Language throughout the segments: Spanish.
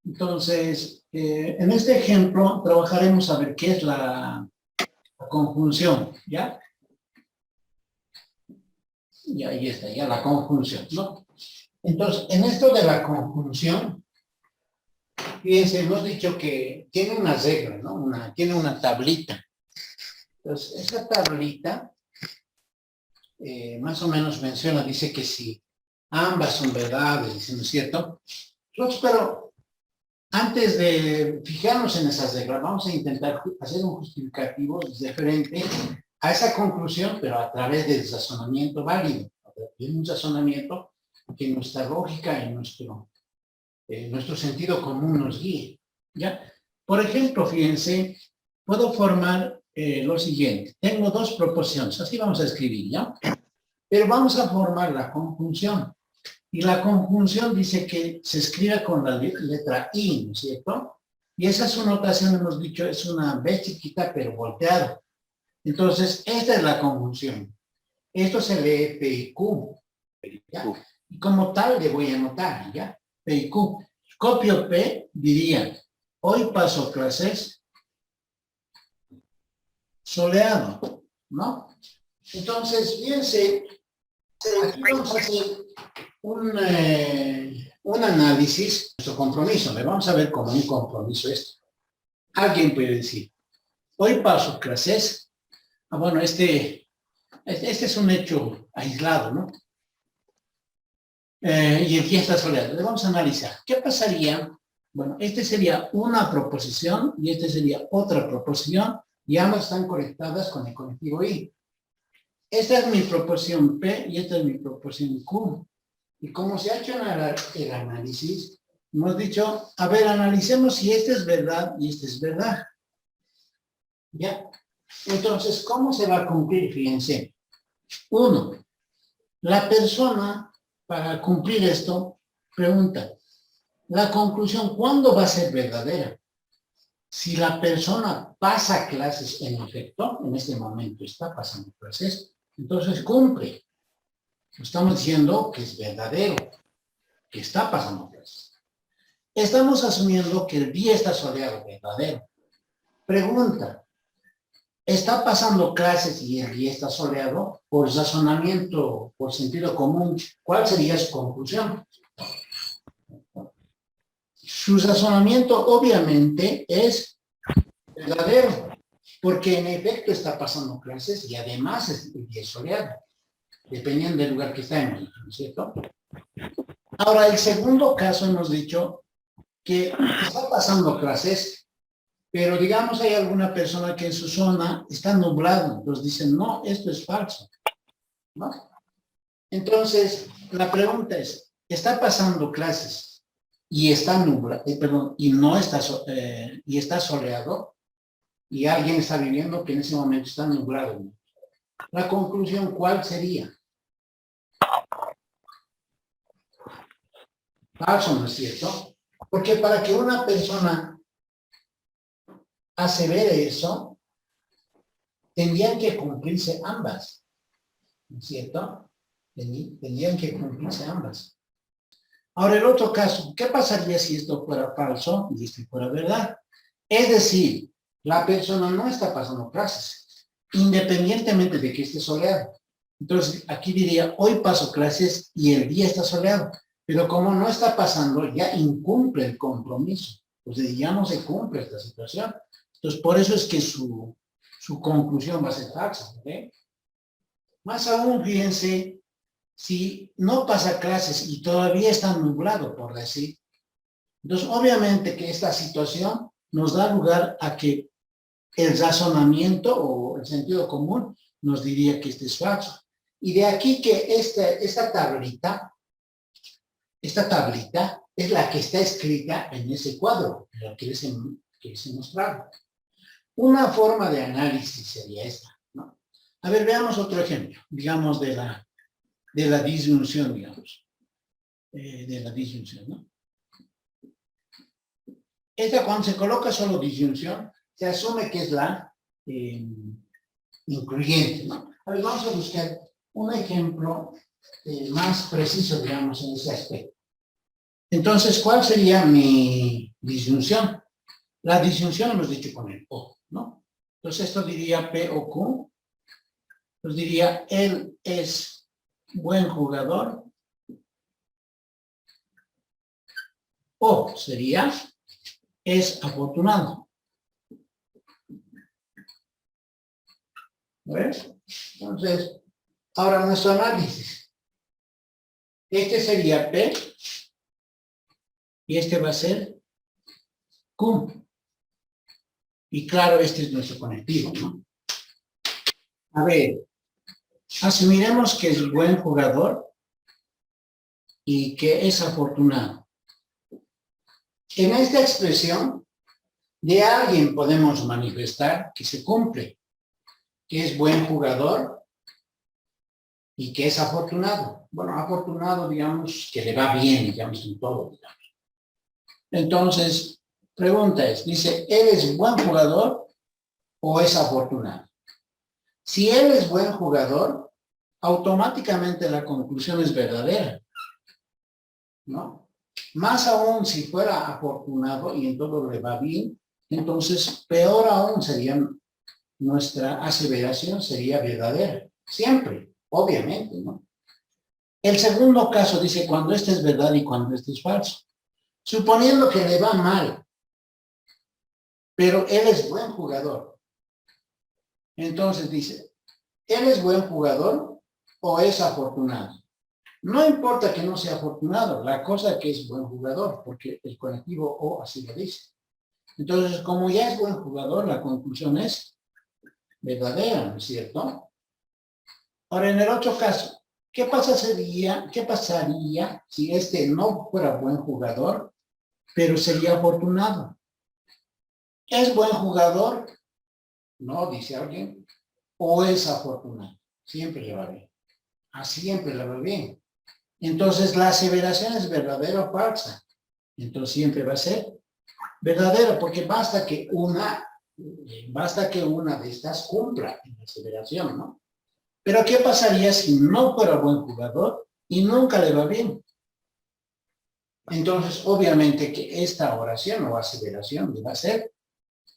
Entonces, en este ejemplo trabajaremos a ver qué es la conjunción, ¿ya? Y ahí está, ya la conjunción, ¿no? Entonces, en esto de la conjunción, fíjense, hemos dicho que tiene una regla, ¿no? Tiene una tablita. Entonces, esa tablita más o menos menciona, dice que si ambas son verdades, ¿no es cierto? Pero antes de fijarnos en esas reglas, vamos a intentar hacer un justificativo diferente a esa conclusión, pero a través del razonamiento válido, de un razonamiento que nuestra lógica y nuestro sentido común nos guíe, ¿ya? Por ejemplo, fíjense, puedo formar lo siguiente. Tengo dos proposiciones, así vamos a escribir, ¿ya? Pero vamos a formar la conjunción. Y la conjunción dice que se escribe con la letra I, ¿no es cierto? Y esa su notación, hemos dicho, es una B chiquita, pero volteada. Entonces, esta es la conjunción. Esto se lee P y Q, ¿ya? Y como tal le voy a anotar, ¿ya? P y Q. Copio P, diría, hoy paso clases soleado, ¿no? Entonces, fíjense, aquí vamos a hacer un análisis de nuestro compromiso. Le vamos a ver como un compromiso esto. Alguien puede decir, hoy paso clases. Bueno, este es un hecho aislado, ¿no? Y el día está soleado. Le vamos a analizar. ¿Qué pasaría? Bueno, este sería una proposición y este sería otra proposición y ambas están conectadas con el conectivo I. Esta es mi proposición P y esta es mi proposición Q. Y como se ha hecho el análisis, hemos dicho, a ver, analicemos si este es verdad y este es verdad. ¿Ya? Entonces, ¿cómo se va a cumplir? Fíjense. Uno, la persona, para cumplir esto, pregunta, la conclusión, ¿cuándo va a ser verdadera? Si la persona pasa clases en efecto, en este momento está pasando clases, entonces cumple. Estamos diciendo que es verdadero, que está pasando clases. Estamos asumiendo que el día está soleado, verdadero. Pregunta, ¿está pasando clases y el día está soleado? Por razonamiento, por sentido común, ¿cuál sería su conclusión? Su razonamiento obviamente es verdadero, porque en efecto está pasando clases y además el día es soleado, dependiendo del lugar que estemos, ¿no es cierto? Ahora, el segundo caso hemos dicho que está pasando clases, pero digamos hay alguna persona que en su zona está nublado, entonces dicen, no, esto es falso, ¿no? Entonces, la pregunta es, ¿está pasando clases y está nublado, y no está, y está soleado? Y alguien está viviendo que en ese momento está nublado. La conclusión, ¿cuál sería? Falso, ¿no es cierto? Porque para que una persona asevere eso, tendrían que cumplirse ambas, ¿no es cierto? Tendrían que cumplirse ambas. Ahora, el otro caso, ¿qué pasaría si esto fuera falso y esto fuera verdad? Es decir, la persona no está pasando clases, independientemente de que esté soleado. Entonces, aquí diría, hoy paso clases y el día está soleado, pero como no está pasando, ya incumple el compromiso. Pues ya no se cumple esta situación. Entonces, por eso es que su conclusión va a ser falsa. ¿Okay? Más aún, fíjense, si no pasa clases y todavía está nublado, por decir, entonces obviamente que esta situación nos da lugar a que el razonamiento o el sentido común nos diría que este es falso. Y de aquí que esta tablita es la que está escrita en ese cuadro, lo que les he mostrado. Una forma de análisis sería esta, ¿no? A ver, veamos otro ejemplo, digamos, de la disyunción, digamos. De la disyunción, ¿no? Esta, cuando se coloca solo disyunción, se asume que es la incluyente, ¿no? A ver, vamos a buscar un ejemplo más preciso, digamos, en ese aspecto. Entonces, ¿cuál sería mi disyunción? La disyunción hemos dicho con el O, ¿no? Entonces, esto diría P o Q. Pues diría, él es buen jugador. O sería, es afortunado. ¿Ves? Entonces, ahora nuestro análisis. Este sería P y este va a ser Q. Y claro, este es nuestro conectivo, ¿no? A ver, asumiremos que es buen jugador y que es afortunado. En esta expresión, de alguien podemos manifestar que se cumple, que es buen jugador y que es afortunado. Bueno, afortunado, digamos, que le va bien, digamos, en todo, digamos. Entonces, pregunta es, dice, ¿él es buen jugador o es afortunado? Si él es buen jugador, automáticamente la conclusión es verdadera, ¿no? Más aún si fuera afortunado y en todo le va bien, entonces peor aún sería nuestra aseveración, sería verdadera. Siempre, obviamente, ¿no? El segundo caso dice cuando este es verdad y cuando este es falso. Suponiendo que le va mal, pero él es buen jugador. Entonces dice, ¿él es buen jugador o es afortunado? No importa que no sea afortunado, la cosa que es buen jugador, porque el conectivo O así lo dice. Entonces, como ya es buen jugador, la conclusión es verdadera, ¿no es cierto? Ahora, en el otro caso, ¿qué pasaría si este no fuera buen jugador, pero sería afortunado? ¿Es buen jugador? No, dice alguien. ¿O es afortunado? Siempre le va bien. A siempre le va bien. Entonces, la aseveración es verdadera o falsa. Entonces, siempre va a ser verdadera, porque basta que una de estas cumpla en la aseveración, ¿no? Pero, ¿qué pasaría si no fuera buen jugador y nunca le va bien? Entonces, obviamente que esta oración o aseveración va a ser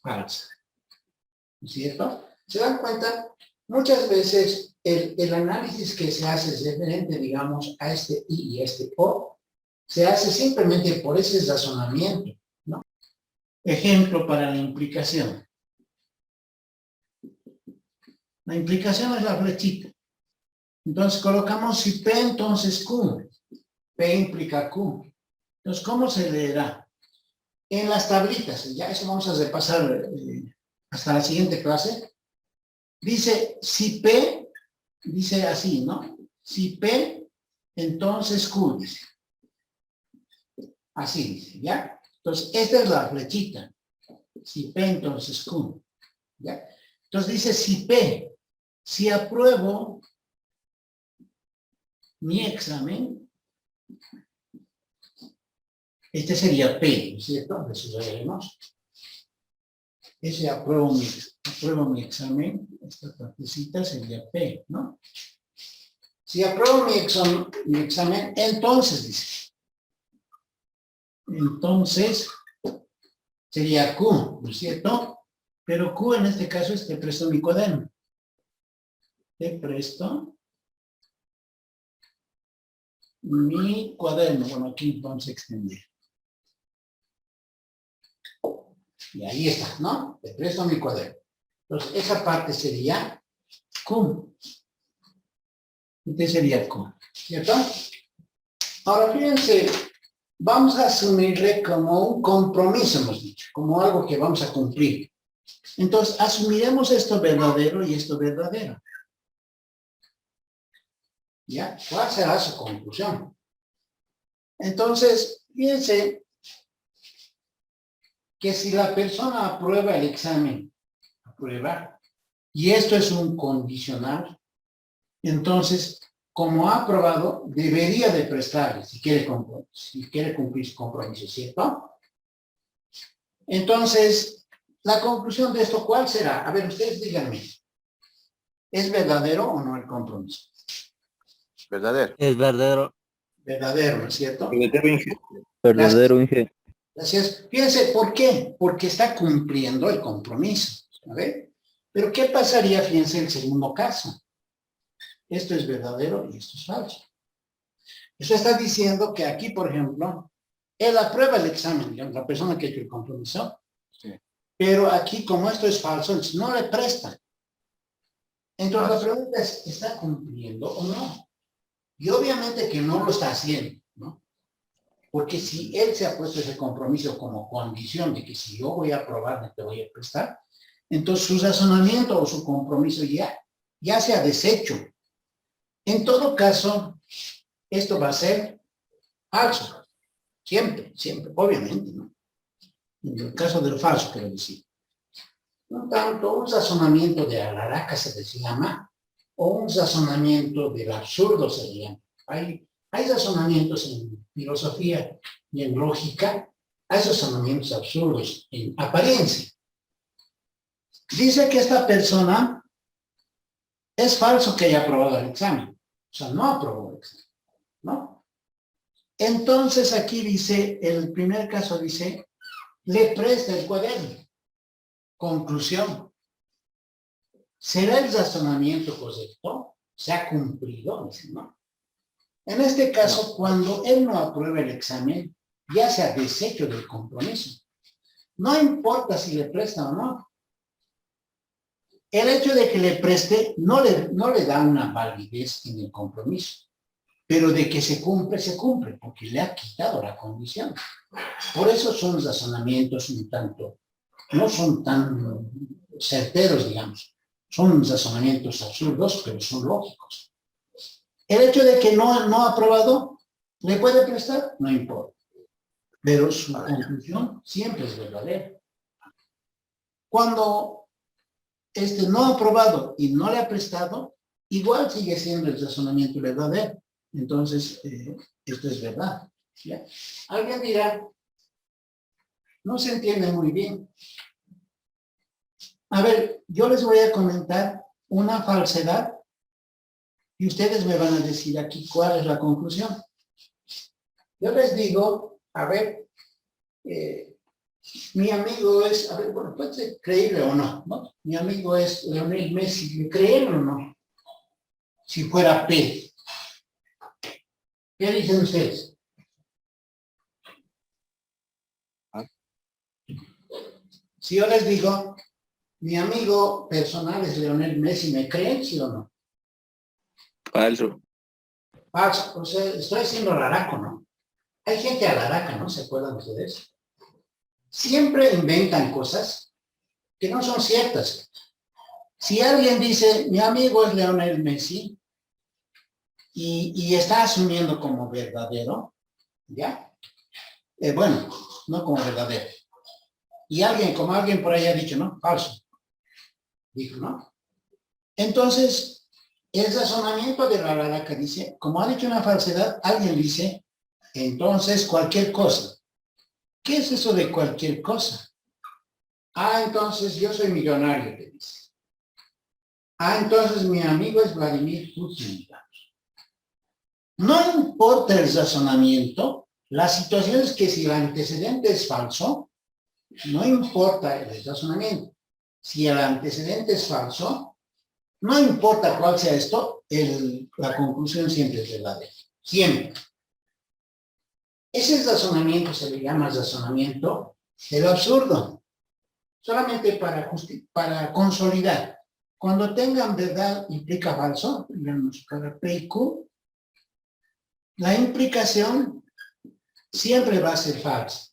falsa. ¿No es cierto? ¿Se dan cuenta? Muchas veces el análisis que se hace es referente, digamos, a este I y a este O, se hace simplemente por ese razonamiento, ¿no? Ejemplo para la implicación. La implicación es la flechita. Entonces colocamos si P, entonces Q. P implica Q. Entonces, ¿cómo se leerá? En las tablitas, ya eso vamos a repasar hasta la siguiente clase. Dice, si P, dice así, ¿no? Si P, entonces Q, dice. Así dice, ¿ya? Entonces, esta es la flechita. Si P, entonces Q. ¿Ya? Entonces dice, si P, si apruebo mi examen, este sería P, ¿no es cierto? Resolveremos. Ese apruebo mi examen, esta partecita sería P, ¿no? Si apruebo mi examen, entonces dice. Entonces, sería Q, ¿no es cierto? Pero Q en este caso es te presto mi cuaderno. Te presto mi cuaderno. Bueno, aquí vamos a extender. Y ahí está, ¿no? Te presto mi cuaderno. Entonces, esa parte sería Q. Este sería Q, ¿cierto? Ahora, fíjense, vamos a asumirle como un compromiso, hemos dicho, como algo que vamos a cumplir. Entonces, asumiremos esto verdadero y esto verdadero. ¿Ya? ¿Cuál será su conclusión? Entonces, fíjense que si la persona aprueba el examen, aprueba, y esto es un condicional, entonces, como ha aprobado, debería de prestarle si quiere cumplir su compromiso, ¿cierto? Entonces, la conclusión de esto, ¿cuál será? A ver, ustedes díganme. ¿Es verdadero o no el compromiso? Verdadero. Es verdadero. Verdadero, ¿no es cierto? Verdadero ingenio. Verdadero ingenio. Gracias. Fíjense, ¿por qué? Porque está cumpliendo el compromiso. ¿A ver? Pero ¿qué pasaría, fíjense, el segundo caso? Esto es verdadero y esto es falso. Eso está diciendo que aquí, por ejemplo, él aprueba el examen, digamos, la persona que ha hecho el compromiso, sí. Pero aquí, como esto es falso, no le presta. Entonces la pregunta es, ¿está cumpliendo o no? Y obviamente que no lo está haciendo, ¿no? Porque si él se ha puesto ese compromiso como condición de que si yo voy a aprobar, te voy a prestar, entonces su razonamiento o su compromiso ya se ha deshecho. En todo caso, esto va a ser falso. Siempre, siempre, obviamente, ¿no? En el caso del falso, quiero decir. No tanto un razonamiento de alaraca se les llama, o un razonamiento del absurdo se le llama. Hay razonamientos en filosofía y en lógica, hay razonamientos absurdos en apariencia. Dice que esta persona es falso que haya aprobado el examen. O sea, no aprobó el examen, ¿no? Entonces aquí dice, el primer caso dice, le presta el cuaderno. Conclusión. ¿Será el razonamiento correcto? ¿Se ha cumplido? ¿No? En este caso, cuando él no aprueba el examen, ya se ha deshecho del compromiso. No importa si le presta o no. El hecho de que le preste no le da una validez en el compromiso. Pero de que se cumple, porque le ha quitado la condición. Por eso son razonamientos un tanto, no son tan certeros, digamos. Son razonamientos absurdos, pero son lógicos. El hecho de que no ha aprobado, ¿le puede prestar? No importa. Pero su conclusión siempre es verdadera. Cuando no ha aprobado y no le ha prestado, igual sigue siendo el razonamiento verdadero. Entonces, esto es verdad. ¿Ya? Alguien dirá, no se entiende muy bien. A ver, yo les voy a comentar una falsedad y ustedes me van a decir aquí cuál es la conclusión. Yo les digo, a ver, mi amigo es, a ver, bueno, puede ser creíble o no, ¿no? Mi amigo es Lionel Messi, ¿creerlo o no? Si fuera P. ¿Qué dicen ustedes? Si yo les digo, mi amigo personal es Lionel Messi, ¿me creen, sí o no? Falso. Falso, o sea, estoy siendo alaraco, ¿no? Hay gente alaraca, ¿no? ¿Se acuerdan ustedes? Siempre inventan cosas que no son ciertas. Si alguien dice, mi amigo es Lionel Messi, y está asumiendo como verdadero, ¿ya? Bueno, no como verdadero. Y como alguien por ahí ha dicho, ¿no? Falso. Dijo, ¿no? Entonces, el razonamiento de la alaraca dice, como ha dicho una falsedad, alguien dice, entonces cualquier cosa. ¿Qué es eso de cualquier cosa? Entonces yo soy millonario, te dice. Entonces mi amigo es Vladimir Putin. No importa el razonamiento, la situación es que si el antecedente es falso, no importa el razonamiento. Si el antecedente es falso, no importa cuál sea esto, la conclusión siempre es verdadera. Siempre. Ese razonamiento se le llama razonamiento de lo absurdo. Solamente para consolidar. Cuando tengan verdad implica falso, digamos, cada P y Q, la implicación siempre va a ser falsa.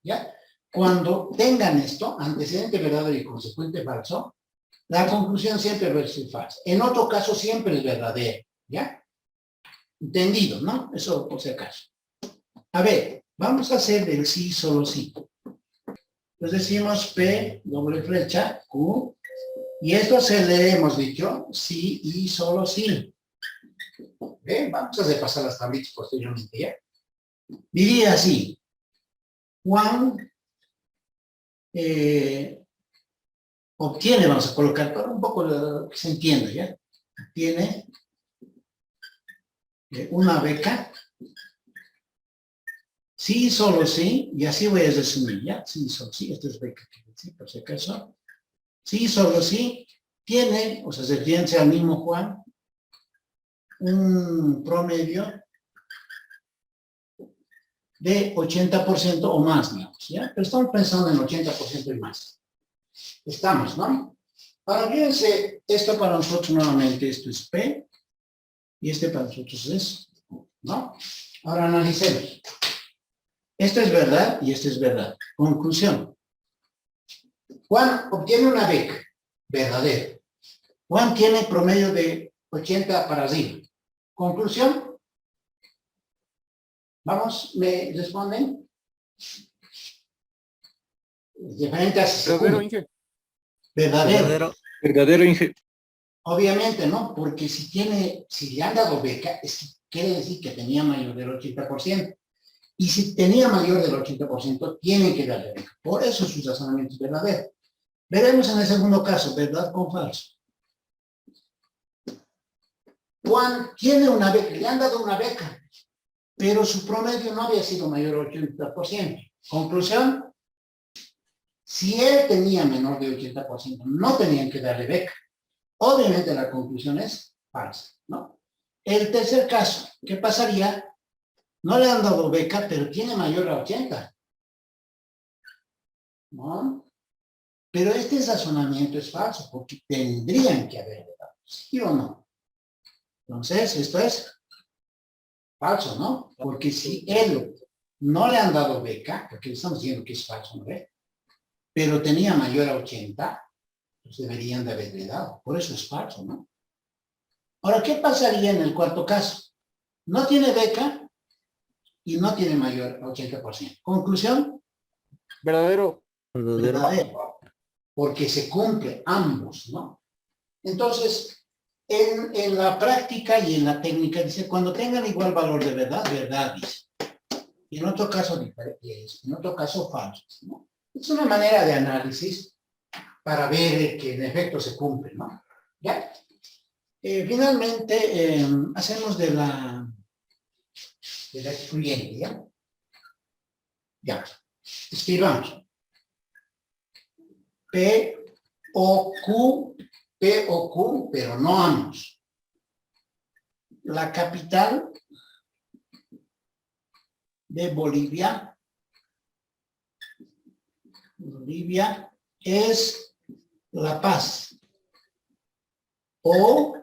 ¿Ya? Cuando tengan esto, antecedente verdadero y consecuente falso, la conclusión siempre va a ser falsa. En otro caso siempre es verdadero. ¿Ya? Entendido, ¿no? Eso por si acaso. A ver, vamos a hacer del sí solo sí. Entonces decimos P, doble flecha, Q, y esto se le hemos dicho sí y solo sí. ¿Ven? Vamos a repasar las tablitas posteriormente, ¿ya? Diría así, Juan obtiene, vamos a colocar para un poco que se entienda, ¿ya? Obtiene una beca Sí, solo sí, y así voy a resumir, ¿ya? Sí, solo sí, esto es beca, sí, por si acaso. Sí, solo sí, tiene, o sea, se refiere al mismo Juan, un promedio de 80% o más, digamos, ¿ya? Pero estamos pensando en 80% y más. Estamos, ¿no? Ahora, fíjense, esto para nosotros nuevamente, esto es P, y este para nosotros es Q, ¿no? Ahora analicemos. Esto es verdad y esto es verdad. Conclusión. Juan obtiene una beca, verdadero. Juan tiene promedio de 80 para arriba. Conclusión. Vamos, ¿me responden? Diferentes. Verdadero, Inge. Verdadero. Verdadero, Inge. Obviamente, ¿no? Porque si le han dado beca, quiere decir que tenía mayor del 80%. Y si tenía mayor del 80%, tienen que darle beca. Por eso su razonamiento es verdadero. Veremos en el segundo caso, verdad con falso. Juan tiene una beca, le han dado una beca, pero su promedio no había sido mayor del 80%. Conclusión, si él tenía menor de 80%, no tenían que darle beca. Obviamente la conclusión es falsa, ¿no? El tercer caso, ¿qué pasaría? No le han dado beca, pero tiene mayor a 80. ¿No? Pero este razonamiento es falso, porque tendrían que haberle dado, ¿sí o no? Entonces, esto es falso, ¿no? Porque si él no le han dado beca, porque estamos diciendo que es falso, ¿no ve? Pero tenía mayor a 80, pues deberían de haberle dado. Por eso es falso, ¿no? Ahora, ¿qué pasaría en el cuarto caso? No tiene beca y no tiene mayor a 80%. Conclusión, Verdadero. verdadero, porque se cumple ambos, ¿no? Entonces, en la práctica y en la técnica, dice, cuando tengan igual valor de verdad, verdad, dice. Y en otro caso, en otro caso, falsos, ¿no? Es una manera de análisis para ver que en efecto se cumple, ¿no? ¿Ya? Finalmente, hacemos de la excluyente, ¿ya? Ya. Escribamos. P o Q, pero no ambos. La capital de Bolivia es La Paz o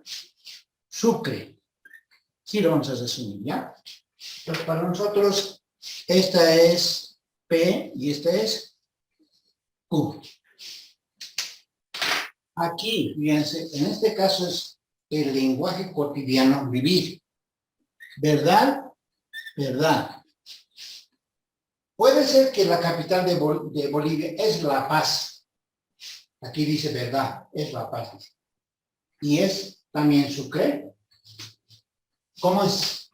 Sucre. Sí, lo vamos a resumir, ¿ya? Entonces, para nosotros, esta es P y esta es Q. Aquí, fíjense, en este caso es el lenguaje cotidiano vivir. ¿Verdad? Verdad. Puede ser que la capital de Bolivia es La Paz. Aquí dice verdad, es La Paz. Dice. Y es también Sucre. ¿Cómo es?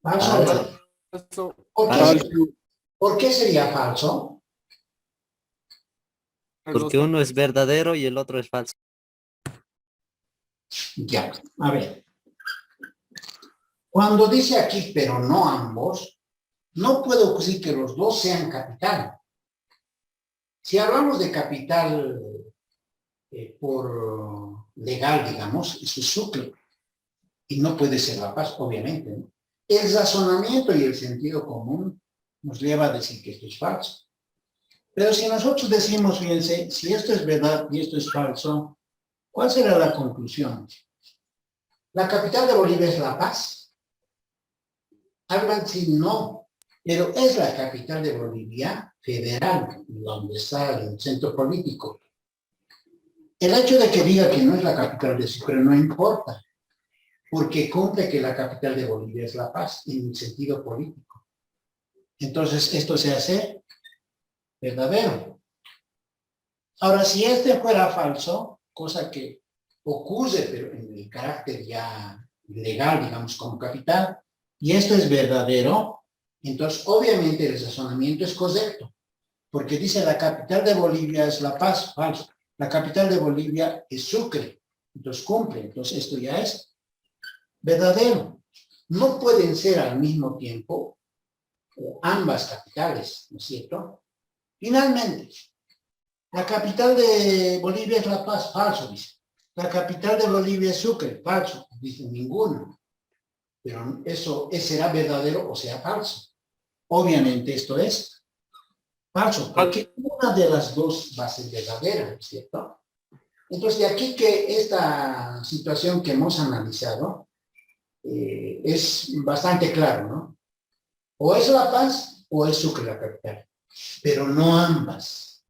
¿Falso? Falso. ¿Por qué sería falso? Porque uno es verdadero y el otro es falso. Ya, a ver. Cuando dice aquí, pero no ambos, no puedo decir que los dos sean capital. Si hablamos de capital por legal, digamos, eso es Sucre. Y no puede ser La Paz, obviamente, ¿no? El razonamiento y el sentido común nos lleva a decir que esto es falso. Pero si nosotros decimos, fíjense, si esto es verdad y esto es falso, ¿cuál será la conclusión? ¿La capital de Bolivia es La Paz? Hablan si no, pero es la capital de Bolivia federal, donde está el centro político. El hecho de que diga que no es la capital de Sucre no importa, porque cumple que la capital de Bolivia es La Paz en el sentido político. Entonces, esto se hace verdadero. Ahora, si este fuera falso, cosa que ocurre, pero en el carácter ya legal, digamos, como capital, y esto es verdadero, entonces obviamente el razonamiento es correcto, porque dice la capital de Bolivia es La Paz, falso. La capital de Bolivia es Sucre, entonces cumple, entonces esto ya es verdadero. No pueden ser al mismo tiempo ambas capitales, ¿no es cierto? Finalmente, la capital de Bolivia es La Paz, falso, dice. La capital de Bolivia es Sucre, falso, dice ninguno. Pero eso será verdadero o sea falso. Obviamente esto es falso, porque una de las dos va a ser verdadera, ¿no es cierto? Entonces, de aquí que esta situación que hemos analizado es bastante claro, ¿no? O es La Paz o es Sucre la capital, pero no ambas.